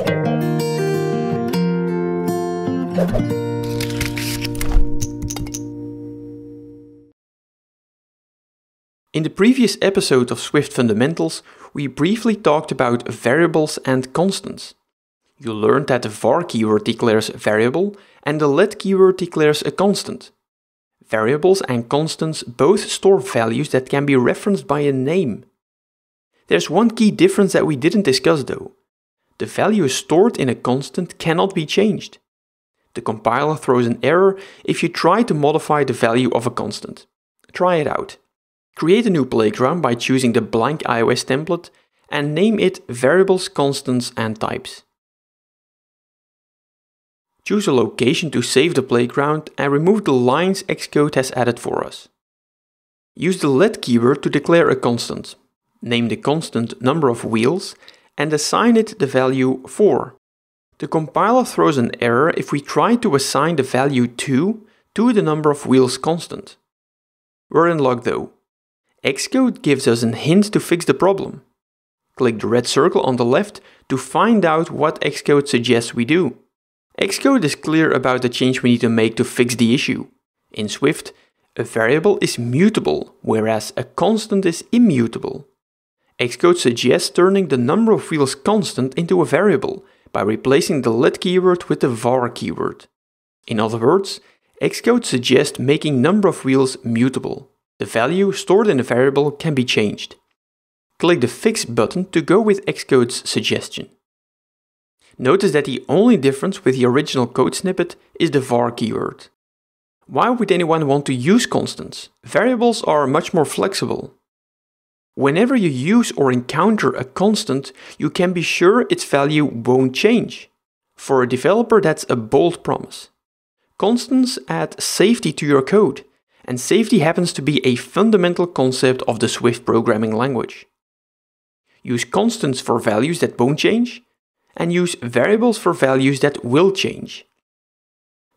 In the previous episode of Swift Fundamentals, we briefly talked about variables and constants. You learned that the var keyword declares variable and the let keyword declares a constant. Variables and constants both store values that can be referenced by a name. There's one key difference that we didn't discuss though. The value stored in a constant cannot be changed. The compiler throws an error if you try to modify the value of a constant. Try it out. Create a new playground by choosing the blank iOS template and name it Variables, Constants and Types. Choose a location to save the playground and remove the lines Xcode has added for us. Use the let keyword to declare a constant. Name the constant number of wheels and assign it the value 4. The compiler throws an error if we try to assign the value 2 to the number of wheels constant. We're in luck though. Xcode gives us a hint to fix the problem. Click the red circle on the left to find out what Xcode suggests we do. Xcode is clear about the change we need to make to fix the issue. In Swift, a variable is mutable, whereas a constant is immutable. Xcode suggests turning the number of wheels constant into a variable by replacing the let keyword with the var keyword. In other words, Xcode suggests making number of wheels mutable. The value stored in a variable can be changed. Click the Fix button to go with Xcode's suggestion. Notice that the only difference with the original code snippet is the var keyword. Why would anyone want to use constants? Variables are much more flexible. Whenever you use or encounter a constant, you can be sure its value won't change. For a developer, that's a bold promise. Constants add safety to your code. And safety happens to be a fundamental concept of the Swift programming language. Use constants for values that won't change, and use variables for values that will change.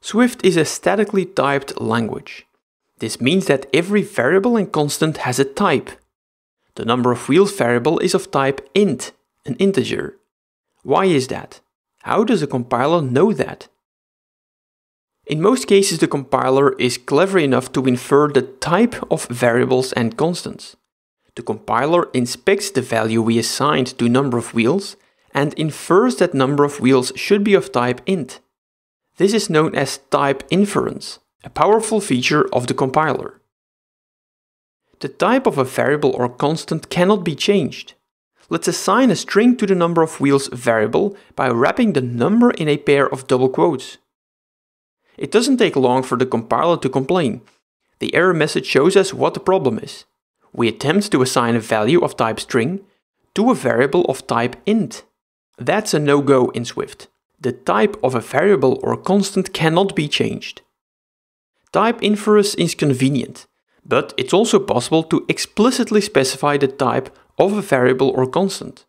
Swift is a statically typed language. This means that every variable and constant has a type. The number of wheels variable is of type int, an integer. Why is that? How does a compiler know that? In most cases, the compiler is clever enough to infer the type of variables and constants. The compiler inspects the value we assigned to number of wheels and infers that number of wheels should be of type int. This is known as type inference, a powerful feature of the compiler. The type of a variable or constant cannot be changed. Let's assign a string to the number of wheels variable by wrapping the number in a pair of double quotes. It doesn't take long for the compiler to complain. The error message shows us what the problem is. We attempt to assign a value of type string to a variable of type int. That's a no-go in Swift. The type of a variable or constant cannot be changed. Type inference is convenient, but it's also possible to explicitly specify the type of a variable or constant.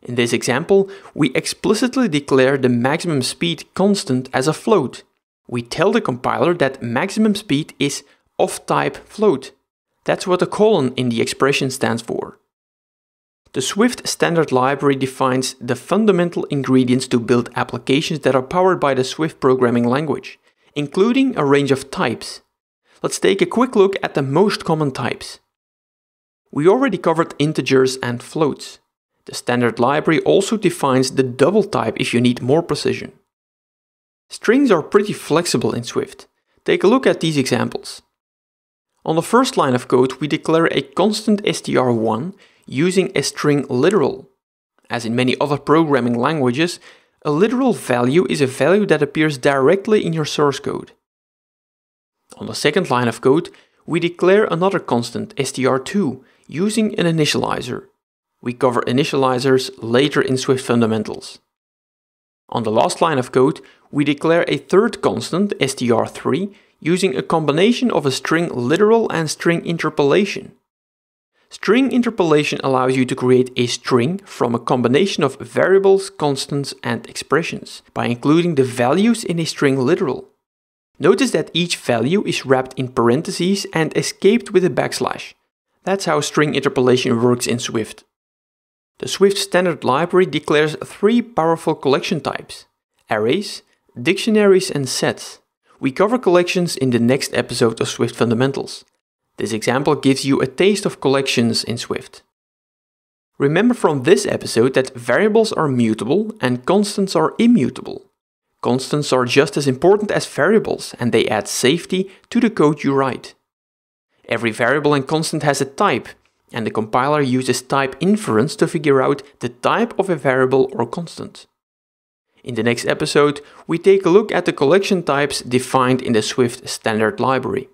In this example, we explicitly declare the maximum speed constant as a float. We tell the compiler that maximum speed is of type float. That's what a colon in the expression stands for. The Swift standard library defines the fundamental ingredients to build applications that are powered by the Swift programming language, including a range of types. Let's take a quick look at the most common types. We already covered integers and floats. The standard library also defines the double type if you need more precision. Strings are pretty flexible in Swift. Take a look at these examples. On the first line of code, we declare a constant str1 using a string literal. As in many other programming languages, a literal value is a value that appears directly in your source code. On the second line of code, we declare another constant str2 using an initializer. We cover initializers later in Swift fundamentals. On the last line of code, we declare a third constant, str3, using a combination of a string literal and string interpolation. String interpolation allows you to create a string from a combination of variables, constants, and expressions by including the values in a string literal. Notice that each value is wrapped in parentheses and escaped with a backslash. That's how string interpolation works in Swift. The Swift standard library declares 3 powerful collection types: arrays, dictionaries and sets. We cover collections in the next episode of Swift Fundamentals. This example gives you a taste of collections in Swift. Remember from this episode that variables are mutable and constants are immutable. Constants are just as important as variables, and they add safety to the code you write. Every variable and constant has a type, and the compiler uses type inference to figure out the type of a variable or constant. In the next episode, we take a look at the collection types defined in the Swift standard library.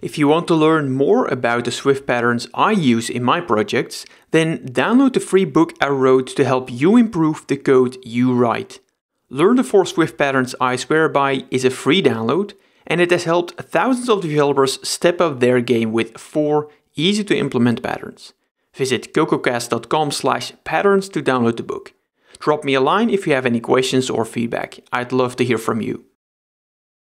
If you want to learn more about the Swift patterns I use in my projects, then download the free book I wrote to help you improve the code you write. Learn the 4 Swift patterns I swear by is a free download, and it has helped thousands of developers step up their game with 4 easy to implement patterns. Visit cococast.com/patterns to download the book. Drop me a line if you have any questions or feedback. I'd love to hear from you.